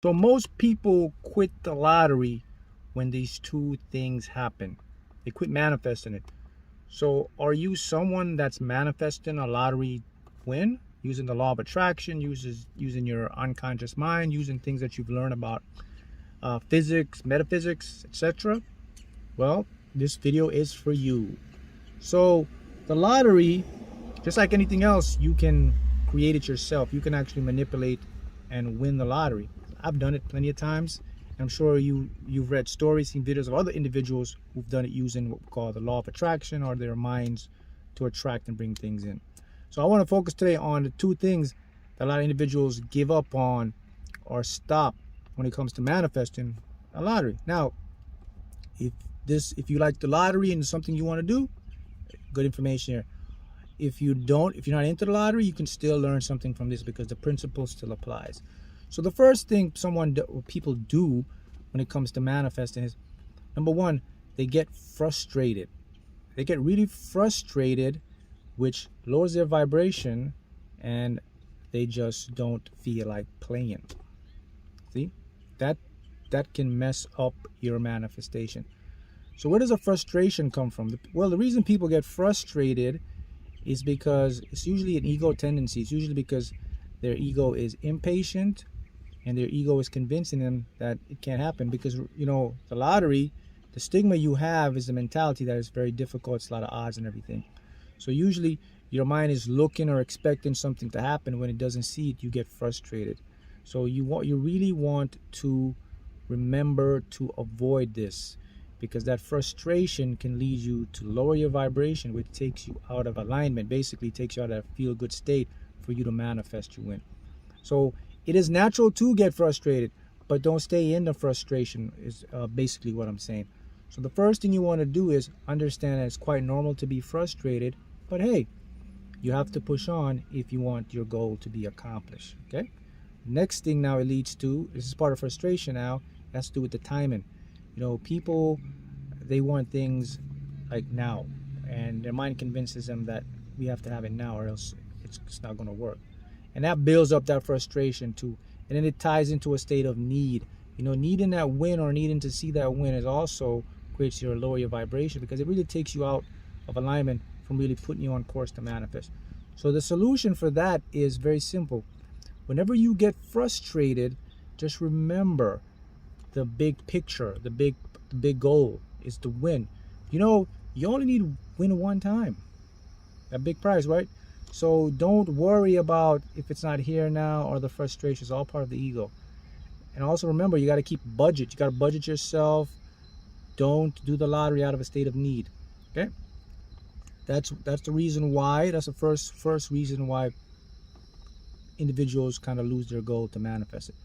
So most people quit the lottery when these two things happen. They quit manifesting it. So are you someone that's manifesting a lottery win using the law of attraction, using your unconscious mind, using things that you've learned about physics, metaphysics, etc.? Well, this video is for you. So the lottery, just like anything else, you can create it yourself. You can actually manipulate and win the lottery. I've done it plenty of times. I'm sure you've read stories, seen videos of other individuals who've done it using what we call the law of attraction, or their minds to attract and bring things in. So I want to focus today on the two things that a lot of individuals give up on or stop when it comes to manifesting a lottery. Now, if you like the lottery and it's something you want to do, good information here. If you're not into the lottery, you can still learn something from this because the principle still applies. So the first thing people do when it comes to manifesting is, number one, they get frustrated. They get really frustrated, which lowers their vibration, and they just don't feel like playing. See, that can mess up your manifestation. So where does the frustration come from? Well, the reason people get frustrated is because it's usually an ego tendency. It's usually because their ego is impatient and their ego is convincing them that it can't happen. Because, the lottery, the stigma you have is the mentality that it's very difficult. It's a lot of odds and everything. So usually your mind is looking or expecting something to happen. When it doesn't see it, you get frustrated. So you really want to remember to avoid this, because that frustration can lead you to lower your vibration, which takes you out of alignment, basically takes you out of a feel-good state for you to manifest your win. So it is natural to get frustrated, but don't stay in the frustration is basically what I'm saying. So the first thing you want to do is understand that it's quite normal to be frustrated, but hey, you have to push on if you want your goal to be accomplished, okay? Next thing now it leads to, this is part of frustration now, it has to do with the timing. People, they want things like now, and their mind convinces them that we have to have it now or else it's not going to work. And that builds up that frustration too. And then it ties into a state of need. Needing that win or needing to see that win is also creates your lower your vibration, because it really takes you out of alignment from really putting you on course to manifest. So the solution for that is very simple. Whenever you get frustrated, just remember the big picture, the big goal is to win. You only need to win one time. That big prize, right? So don't worry about if it's not here now or the frustration. It's all part of the ego. And also remember, you got to keep budget. You got to budget yourself. Don't do the lottery out of a state of need. Okay? That's the reason why. That's the first reason why individuals kind of lose their goal to manifest it.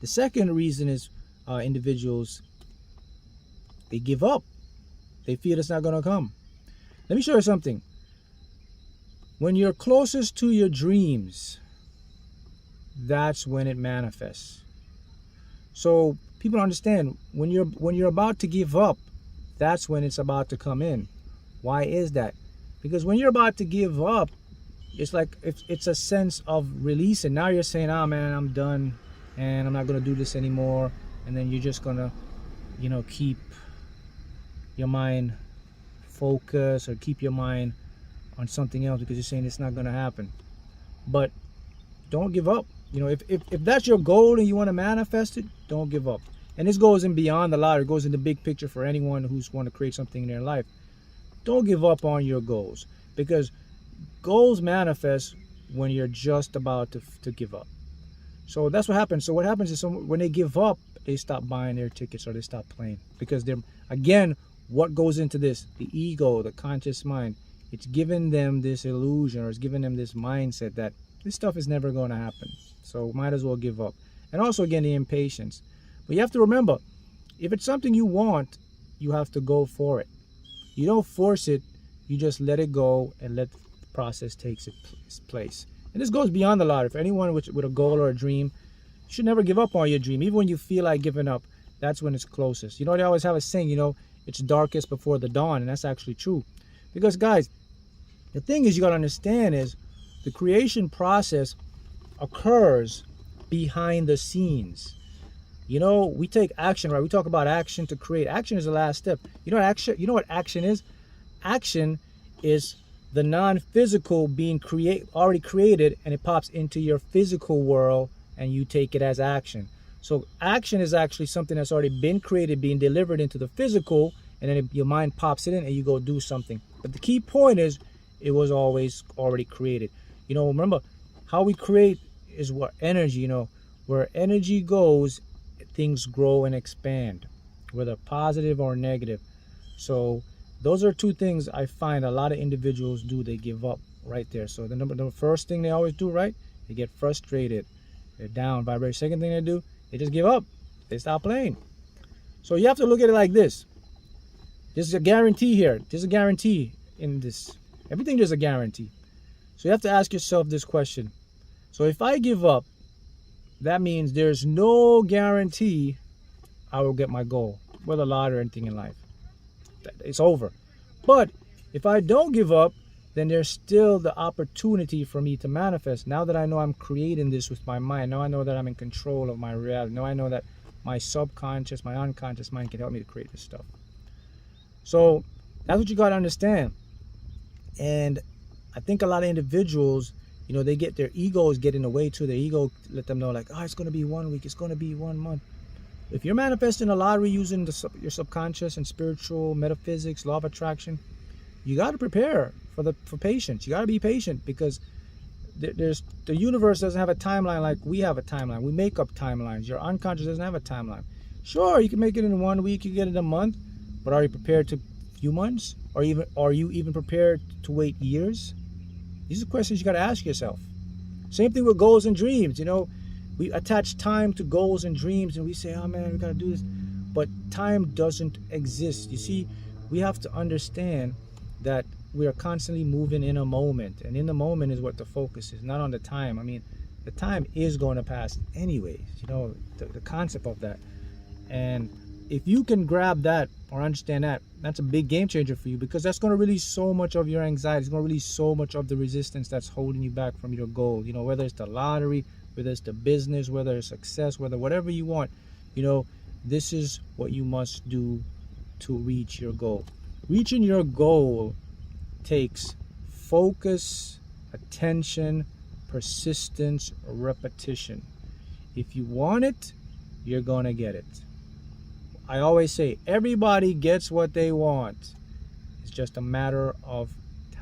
The second reason is individuals, they give up. They feel it's not going to come. Let me show you something. When you're closest to your dreams, that's when it manifests. So people understand, when you're about to give up, that's when it's about to come in. Why is that? Because when you're about to give up, it's like it's a sense of release, and now you're saying, "Ah, man, I'm done, and I'm not going to do this anymore." And then you're just going to, keep your mind focused or keep your mind on something else because you're saying it's not going to happen. But don't give up. If that's your goal and you want to manifest it, don't give up. And this goes in beyond the lottery. It goes in the big picture for anyone who's want to create something in their life. Don't give up on your goals, because goals manifest when you're just about to give up. So that's what happens. So what happens is when they give up, they stop buying their tickets or they stop playing, because again, what goes into this? The ego, the conscious mind. It's giving them this illusion, or it's giving them this mindset that this stuff is never going to happen. So might as well give up. And also, again, the impatience. But you have to remember, if it's something you want, you have to go for it. You don't force it. You just let it go and let the process take its place. And this goes beyond the lottery. For anyone with a goal or a dream, you should never give up on your dream. Even when you feel like giving up, that's when it's closest. They always have a saying, it's darkest before the dawn. And that's actually true. Because, guys, the thing is, you got to understand is the creation process occurs behind the scenes. You know, we take action, right? We talk about action to create. Action is the last step. You know what action? You know what action is? Action is the non-physical being already created, and it pops into your physical world, and you take it as action. So action is actually something that's already been created, being delivered into the physical, and then your mind pops it in, and you go do something. But the key point is, it was always already created. You know, remember, how we create is what energy. You know, where energy goes, things grow and expand, whether positive or negative. So those are two things I find a lot of individuals do. They give up right there. So the first thing they always do, right? They get frustrated. They're down, vibrate. Second thing they do, they just give up. They stop playing. So you have to look at it like this. There's a guarantee here. There's a guarantee in this. Everything there's a guarantee. So you have to ask yourself this question. So if I give up, that means there's no guarantee I will get my goal, whether a lot or anything in life. It's over. But if I don't give up, then there's still the opportunity for me to manifest. Now that I know I'm creating this with my mind, now I know that I'm in control of my reality. Now I know that my subconscious, my unconscious mind can help me to create this stuff. So that's what you got to understand. And I think a lot of individuals, you know, they get their egos get in the way too. Their ego let them know like, oh, it's going to be 1 week, it's going to be 1 month. If you're manifesting a lottery using your subconscious and spiritual metaphysics, law of attraction, you got to prepare for patience. You got to be patient, because the universe doesn't have a timeline like we have a timeline. We make up timelines. Your unconscious doesn't have a timeline. Sure, you can make it in 1 week, you get it in a month, but are you prepared to few months? Or even are you even prepared to wait years? These are questions you got to ask yourself. Same thing with goals and dreams. You know, we attach time to goals and dreams, and we say, oh man, we got to do this. But time doesn't exist. You see, we have to understand that we are constantly moving in a moment. And in the moment is what the focus is, not on the time. I mean, the time is going to pass anyways. You know, the concept of that. And if you can grab that or understand that, that's a big game changer for you, because that's going to release so much of your anxiety. It's going to release so much of the resistance that's holding you back from your goal. You know, whether it's the lottery, whether it's the business, whether it's success, whatever you want, you know, this is what you must do to reach your goal. Reaching your goal takes focus, attention, persistence, repetition. If you want it, you're going to get it. I always say everybody gets what they want. It's just a matter of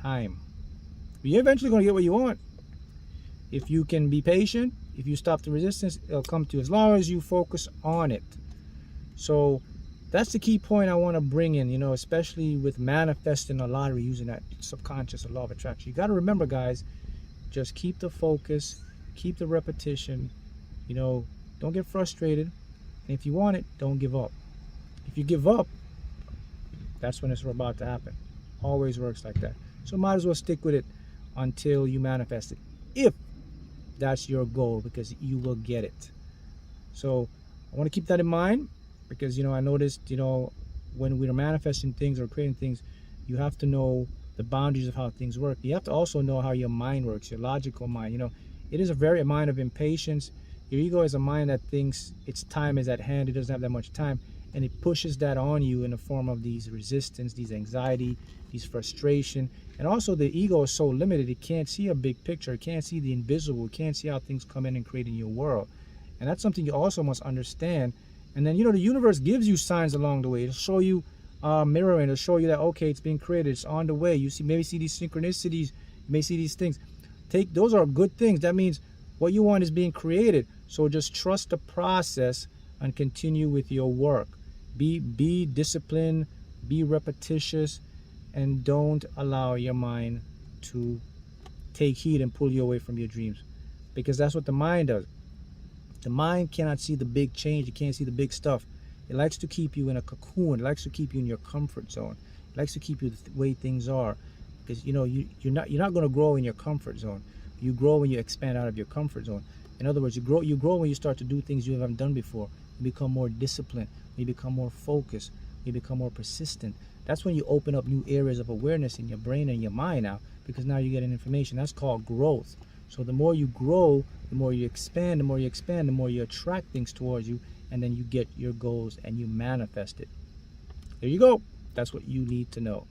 time. You're eventually going to get what you want. If you can be patient, if you stop the resistance, it'll come to you, as long as you focus on it. So that's the key point I want to bring in, you know, especially with manifesting a lottery using that subconscious or law of attraction. You got to remember, guys, just keep the focus, keep the repetition, you know, don't get frustrated. And if you want it, don't give up. If you give up, that's when it's about to happen. Always works like that. So might as well stick with it until you manifest it, if that's your goal, because you will get it. So I want to keep that in mind, because, you know, I noticed, you know, when we're manifesting things or creating things, you have to know the boundaries of how things work. You have to also know how your mind works, your logical mind. You know, it is a mind of impatience. Your ego is a mind that thinks its time is at hand. It doesn't have that much time. And it pushes that on you in the form of these resistance, these anxiety, these frustration. And also the ego is so limited, it can't see a big picture. It can't see the invisible. It can't see how things come in and create in your world. And that's something you also must understand. And then, you know, the universe gives you signs along the way. It'll show you mirroring. It'll show you that, okay, it's being created. It's on the way. You see, maybe see these synchronicities. You may see these things. Those are good things. That means what you want is being created. So just trust the process and continue with your work. Be disciplined, be repetitious, and don't allow your mind to take heed and pull you away from your dreams, because that's what the mind does. The mind cannot see the big change. It can't see the big stuff. It likes to keep you in a cocoon. It likes to keep you in your comfort zone. It likes to keep you the way things are, because, you know, you're not going to grow in your comfort zone. You grow when you expand out of your comfort zone. In other words, you grow when you start to do things you haven't done before. You become more disciplined. You become more focused. You become more persistent. That's when you open up new areas of awareness in your brain and your mind now, because now you're getting information. That's called growth. So the more you grow, the more you expand, the more you expand, the more you attract things towards you, and then you get your goals and you manifest it. There you go. That's what you need to know.